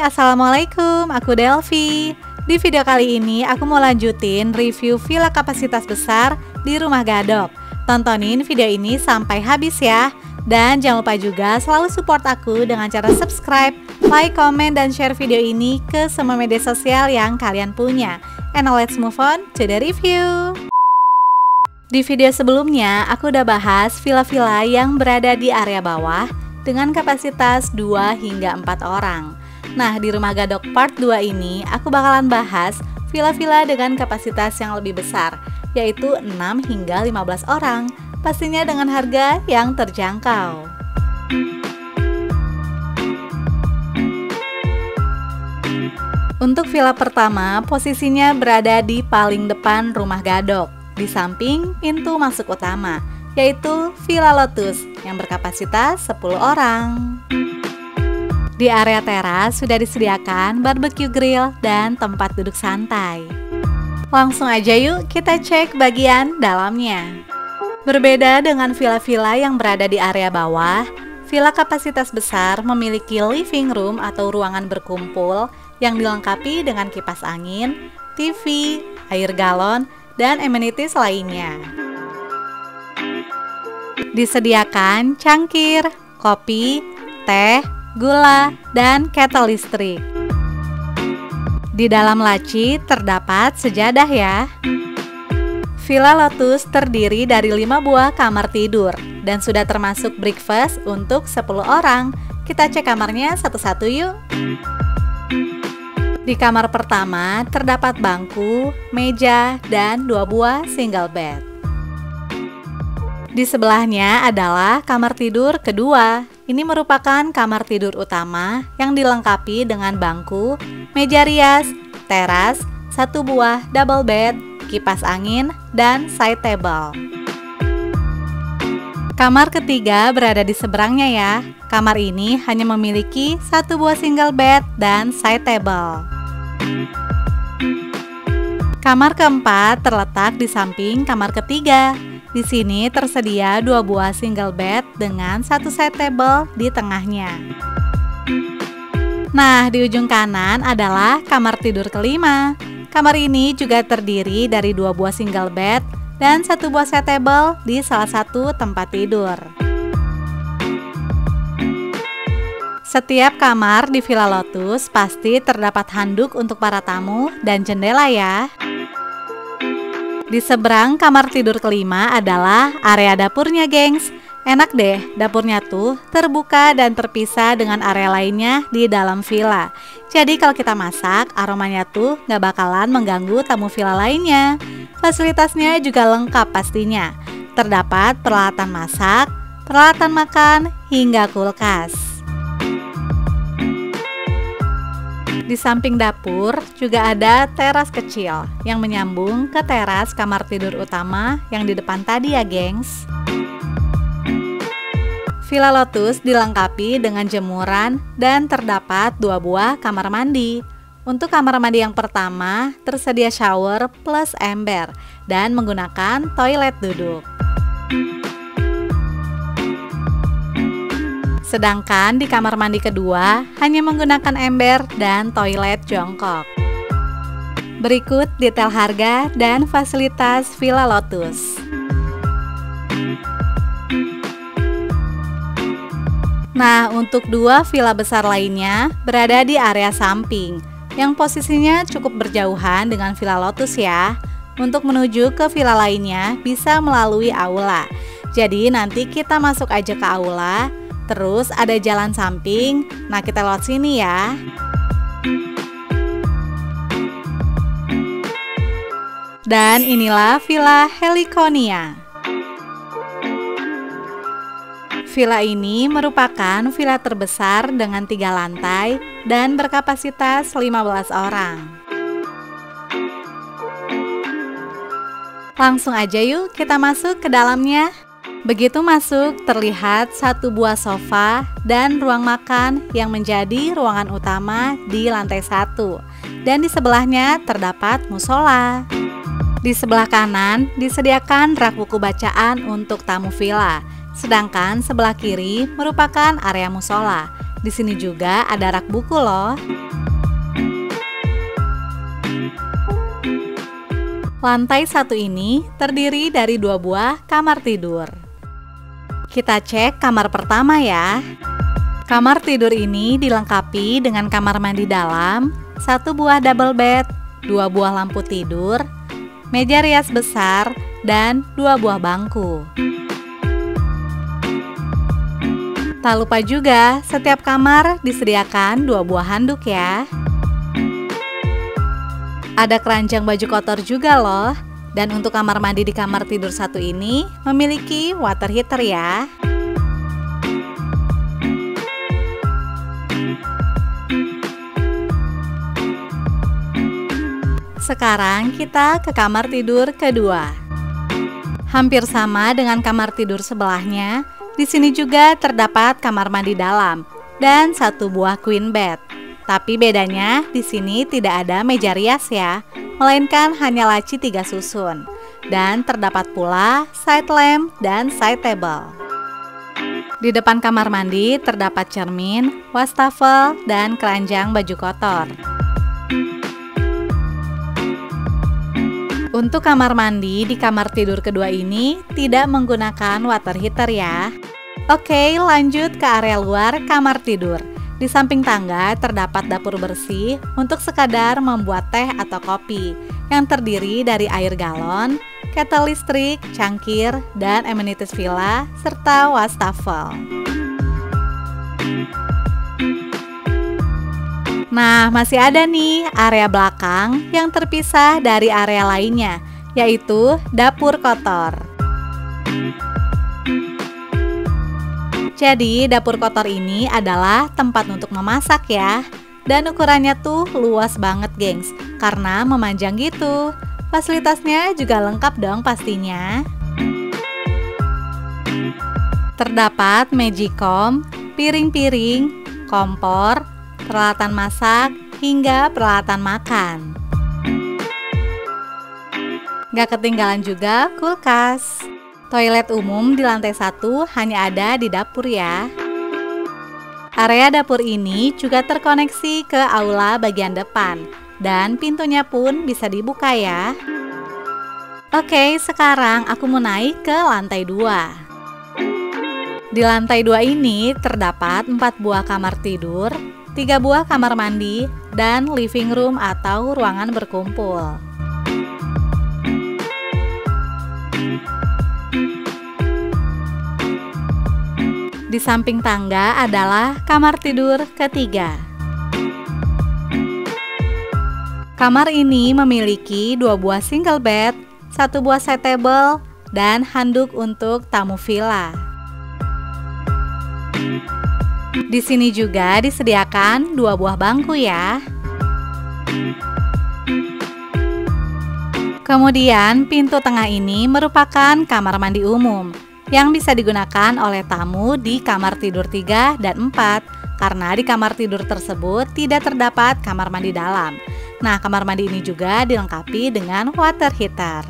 Assalamualaikum, aku Delvi. Di video kali ini aku mau lanjutin review villa kapasitas besar di Rumah Gadok. Tontonin video ini sampai habis ya. Dan jangan lupa juga selalu support aku dengan cara subscribe, like, komen, dan share video ini ke semua media sosial yang kalian punya. And now let's move on to the review. Di video sebelumnya, aku udah bahas villa-villa yang berada di area bawah dengan kapasitas 2 hingga 4 orang. Nah, di Rumah Gadok part 2 ini, aku bakalan bahas villa-villa dengan kapasitas yang lebih besar, yaitu 6 hingga 15 orang, pastinya dengan harga yang terjangkau. Untuk villa pertama, posisinya berada di paling depan Rumah Gadok, di samping pintu masuk utama, yaitu Villa Lotus yang berkapasitas 10 orang. Di area teras sudah disediakan barbecue grill dan tempat duduk santai. Langsung aja yuk kita cek bagian dalamnya. Berbeda dengan villa-villa yang berada di area bawah, villa kapasitas besar memiliki living room atau ruangan berkumpul yang dilengkapi dengan kipas angin, TV, air galon, dan amenities lainnya. Disediakan cangkir, kopi, teh, gula, dan kettle listrik. Di dalam laci terdapat sejadah ya. Villa Lotus terdiri dari 5 buah kamar tidur dan sudah termasuk breakfast untuk 10 orang. Kita cek kamarnya satu-satu yuk. Di kamar pertama terdapat bangku, meja, dan 2 buah single bed. Di sebelahnya adalah kamar tidur kedua. Ini merupakan kamar tidur utama yang dilengkapi dengan bangku, meja rias, teras, 1 buah double bed, kipas angin, dan side table. Kamar ketiga berada di seberangnya ya. Kamar ini hanya memiliki 1 buah single bed dan side table. Kamar keempat terletak di samping kamar ketiga. Di sini tersedia 2 buah single bed dengan 1 side table di tengahnya. Nah, di ujung kanan adalah kamar tidur kelima. Kamar ini juga terdiri dari 2 buah single bed dan 1 buah side table di salah satu tempat tidur. Setiap kamar di Villa Lotus pasti terdapat handuk untuk para tamu dan jendela ya. Di seberang kamar tidur kelima adalah area dapurnya gengs. Enak deh, dapurnya tuh terbuka dan terpisah dengan area lainnya di dalam villa. Jadi kalau kita masak, aromanya tuh gak bakalan mengganggu tamu villa lainnya. Fasilitasnya juga lengkap pastinya. Terdapat peralatan masak, peralatan makan, hingga kulkas. Di samping dapur juga ada teras kecil yang menyambung ke teras kamar tidur utama yang di depan tadi ya gengs. Villa Lotus dilengkapi dengan jemuran dan terdapat 2 buah kamar mandi. Untuk kamar mandi yang pertama tersedia shower plus ember dan menggunakan toilet duduk. Sedangkan di kamar mandi kedua hanya menggunakan ember dan toilet jongkok. Berikut detail harga dan fasilitas Villa Lotus. Nah, untuk 2 villa besar lainnya berada di area samping yang posisinya cukup berjauhan dengan Villa Lotus ya. Untuk menuju ke villa lainnya bisa melalui aula. Jadi nanti kita masuk aja ke aula. Terus ada jalan samping, nah kita lewat sini ya. Dan inilah Villa Heliconia. Villa ini merupakan villa terbesar dengan 3 lantai dan berkapasitas 15 orang. Langsung aja yuk kita masuk ke dalamnya. Begitu masuk, terlihat 1 buah sofa dan ruang makan yang menjadi ruangan utama di lantai 1. Dan di sebelahnya terdapat musola. Di sebelah kanan disediakan rak buku bacaan untuk tamu villa. Sedangkan sebelah kiri merupakan area musola. Di sini juga ada rak buku loh. Lantai 1 ini terdiri dari 2 buah kamar tidur. Kita cek kamar pertama ya. Kamar tidur ini dilengkapi dengan kamar mandi dalam, 1 buah double bed, 2 buah lampu tidur, meja rias besar, dan 2 buah bangku. Tak lupa juga, setiap kamar disediakan 2 buah handuk ya. Ada keranjang baju kotor juga loh. Dan untuk kamar mandi di kamar tidur 1 ini memiliki water heater ya. Sekarang kita ke kamar tidur kedua. Hampir sama dengan kamar tidur sebelahnya. Di sini juga terdapat kamar mandi dalam dan 1 buah queen bed. Tapi bedanya di sini tidak ada meja rias ya, melainkan hanya laci 3 susun. Dan terdapat pula side lamp dan side table. Di depan kamar mandi terdapat cermin, wastafel, dan keranjang baju kotor. Untuk kamar mandi di kamar tidur kedua ini tidak menggunakan water heater ya. Oke, lanjut ke area luar kamar tidur. Di samping tangga terdapat dapur bersih untuk sekadar membuat teh atau kopi yang terdiri dari air galon, kettle listrik, cangkir, dan amenities villa serta wastafel. Nah, masih ada nih area belakang yang terpisah dari area lainnya, yaitu dapur kotor. Jadi, dapur kotor ini adalah tempat untuk memasak ya. Dan ukurannya tuh luas banget, gengs, karena memanjang gitu. Fasilitasnya juga lengkap dong pastinya. Terdapat magicom, piring-piring, kompor, peralatan masak, hingga peralatan makan. Gak ketinggalan juga kulkas. Toilet umum di lantai 1 hanya ada di dapur ya. Area dapur ini juga terkoneksi ke aula bagian depan, dan pintunya pun bisa dibuka ya. Oke, sekarang aku mau naik ke lantai 2. Di lantai 2 ini terdapat 4 buah kamar tidur, 3 buah kamar mandi, dan living room atau ruangan berkumpul. Di samping tangga adalah kamar tidur ketiga. Kamar ini memiliki 2 buah single bed, 1 buah side table, dan handuk untuk tamu villa. Di sini juga disediakan 2 buah bangku ya. Kemudian pintu tengah ini merupakan kamar mandi umum yang bisa digunakan oleh tamu di kamar tidur 3 dan 4 karena di kamar tidur tersebut tidak terdapat kamar mandi dalam. Nah, kamar mandi ini juga dilengkapi dengan water heater.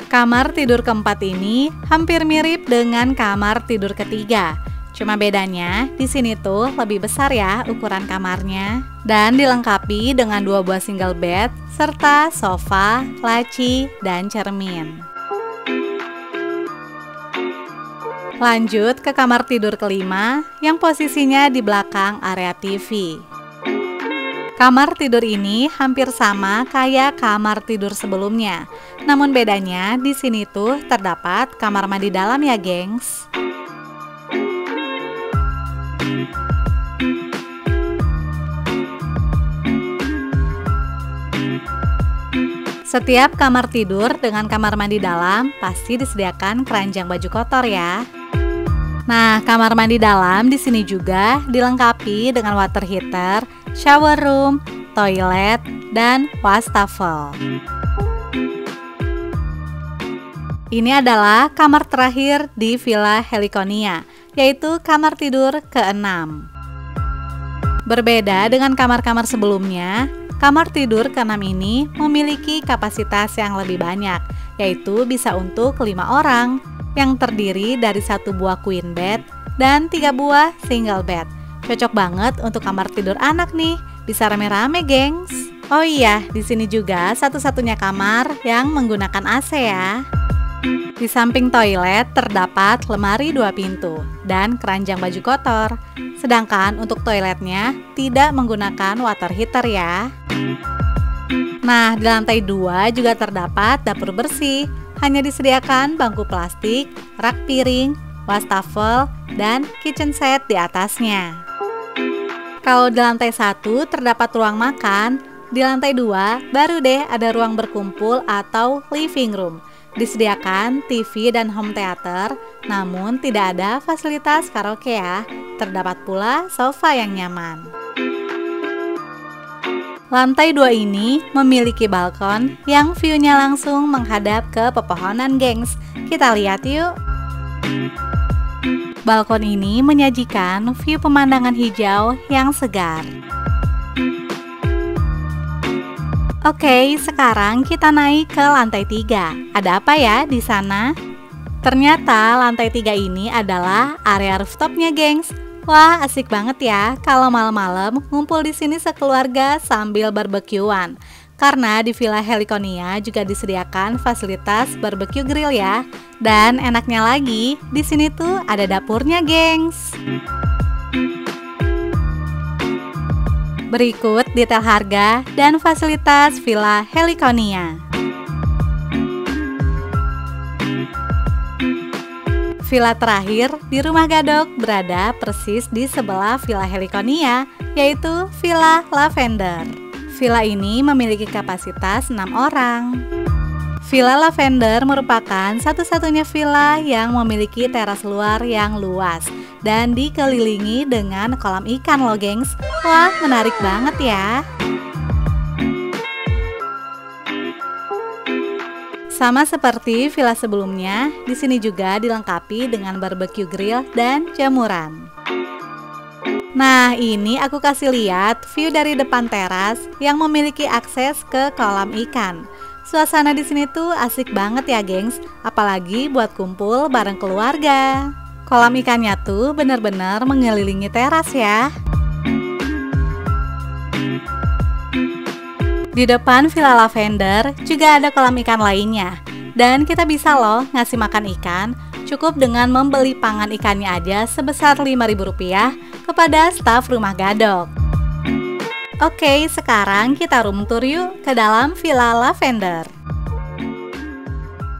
Kamar tidur keempat ini hampir mirip dengan kamar tidur ketiga. Cuma bedanya di sini tuh lebih besar ya ukuran kamarnya, dan dilengkapi dengan 2 buah single bed serta sofa, laci, dan cermin. Lanjut ke kamar tidur kelima yang posisinya di belakang area TV. Kamar tidur ini hampir sama kayak kamar tidur sebelumnya. Namun bedanya di sini tuh terdapat kamar mandi dalam ya, gengs. Setiap kamar tidur dengan kamar mandi dalam pasti disediakan keranjang baju kotor ya. Nah, kamar mandi dalam di sini juga dilengkapi dengan water heater, shower room, toilet, dan wastafel. Ini adalah kamar terakhir di Villa Heliconia, yaitu kamar tidur ke-6. Berbeda dengan kamar-kamar sebelumnya, kamar tidur ke-6 ini memiliki kapasitas yang lebih banyak, yaitu bisa untuk 5 orang. yang terdiri dari 1 buah queen bed dan 3 buah single bed. Cocok banget untuk kamar tidur anak nih, bisa rame-rame gengs. Oh iya, di sini juga satu-satunya kamar yang menggunakan AC ya. Di samping toilet terdapat lemari 2 pintu dan keranjang baju kotor. Sedangkan untuk toiletnya tidak menggunakan water heater ya. Nah, di lantai 2 juga terdapat dapur bersih. Hanya disediakan bangku plastik, rak piring, wastafel, dan kitchen set di atasnya. Kalau di lantai 1 terdapat ruang makan, di lantai 2 baru deh ada ruang berkumpul atau living room. Disediakan TV dan home theater, namun tidak ada fasilitas karaoke ya. Terdapat pula sofa yang nyaman. Lantai 2 ini memiliki balkon yang view-nya langsung menghadap ke pepohonan gengs. Kita lihat yuk. Balkon ini menyajikan view pemandangan hijau yang segar. Oke, sekarang kita naik ke lantai 3. Ada apa ya di sana? Ternyata lantai 3 ini adalah area rooftopnya, gengs. Wah, asik banget ya kalau malam-malam ngumpul di sini sekeluarga sambil barbekyuan. Karena di Villa Heliconia juga disediakan fasilitas barbecue grill ya. Dan enaknya lagi, di sini tuh ada dapurnya, gengs. Berikut detail harga dan fasilitas Villa Heliconia. Villa terakhir di Rumah Gadok berada persis di sebelah Villa Heliconia, yaitu Villa Lavender. Villa ini memiliki kapasitas 6 orang. Villa Lavender merupakan satu-satunya villa yang memiliki teras luar yang luas dan dikelilingi dengan kolam ikan loh gengs. Wah, menarik banget ya. Sama seperti villa sebelumnya, di sini juga dilengkapi dengan barbecue grill dan jamuran. Nah, ini aku kasih lihat view dari depan teras yang memiliki akses ke kolam ikan. Suasana di sini tuh asik banget ya, gengs. Apalagi buat kumpul bareng keluarga. Kolam ikannya tuh bener-bener mengelilingi teras ya. Di depan Villa Lavender juga ada kolam ikan lainnya. Dan kita bisa loh ngasih makan ikan. Cukup dengan membeli pangan ikannya aja sebesar Rp5.000 kepada staf Rumah Gadok. Oke, sekarang kita room tour yuk ke dalam Villa Lavender.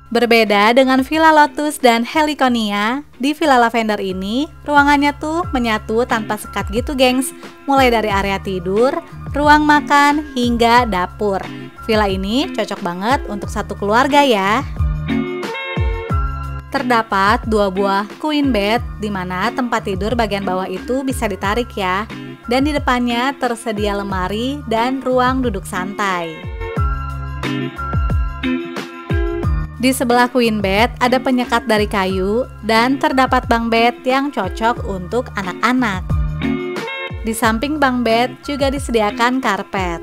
Berbeda dengan Villa Lotus dan Heliconia, di Villa Lavender ini ruangannya tuh menyatu tanpa sekat gitu, gengs. Mulai dari area tidur, ruang makan, hingga dapur. Villa ini cocok banget untuk satu keluarga ya. Terdapat 2 buah queen bed, di mana tempat tidur bagian bawah itu bisa ditarik ya. Dan di depannya tersedia lemari dan ruang duduk santai. Di sebelah queen bed ada penyekat dari kayu dan terdapat bunk bed yang cocok untuk anak-anak. Di samping bunk bed juga disediakan karpet.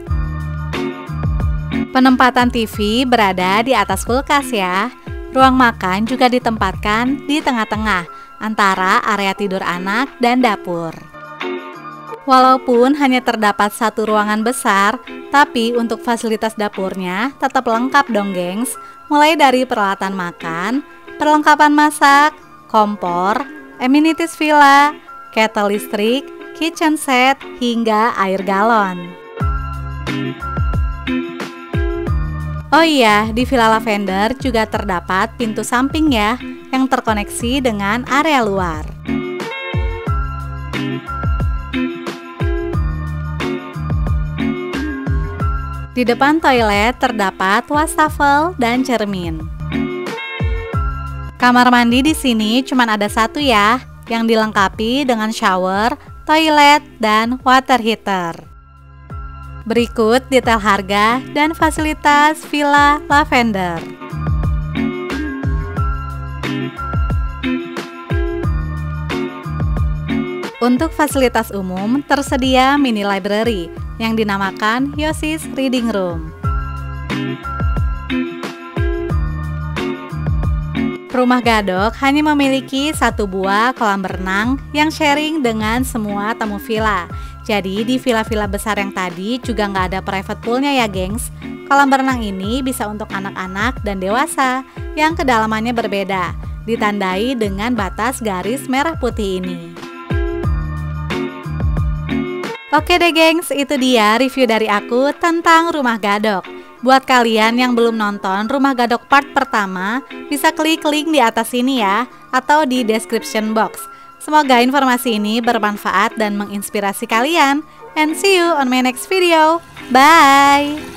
Penempatan TV berada di atas kulkas ya. Ruang makan juga ditempatkan di tengah-tengah antara area tidur anak dan dapur. Walaupun hanya terdapat satu ruangan besar, tapi untuk fasilitas dapurnya tetap lengkap dong, gengs. Mulai dari peralatan makan, perlengkapan masak, kompor, amenities villa, kettle listrik, kitchen set, hingga air galon. Oh iya, di Villa Lavender juga terdapat pintu samping ya, yang terkoneksi dengan area luar. Di depan toilet terdapat wastafel dan cermin. Kamar mandi di sini cuma ada satu ya, yang dilengkapi dengan shower, toilet, dan water heater. Berikut detail harga dan fasilitas Villa Lavender. Untuk fasilitas umum tersedia mini library yang dinamakan Yoshi's Reading Room. Rumah Gadok hanya memiliki satu buah kolam berenang yang sharing dengan semua tamu villa. Jadi di villa-villa besar yang tadi juga nggak ada private poolnya ya gengs. Kolam berenang ini bisa untuk anak-anak dan dewasa yang kedalamannya berbeda, ditandai dengan batas garis merah putih ini. Oke deh gengs, itu dia review dari aku tentang Rumah Gadok. Buat kalian yang belum nonton Rumah Gadok part pertama, bisa klik link di atas sini ya, atau di description box. Semoga informasi ini bermanfaat dan menginspirasi kalian. And see you on my next video. Bye!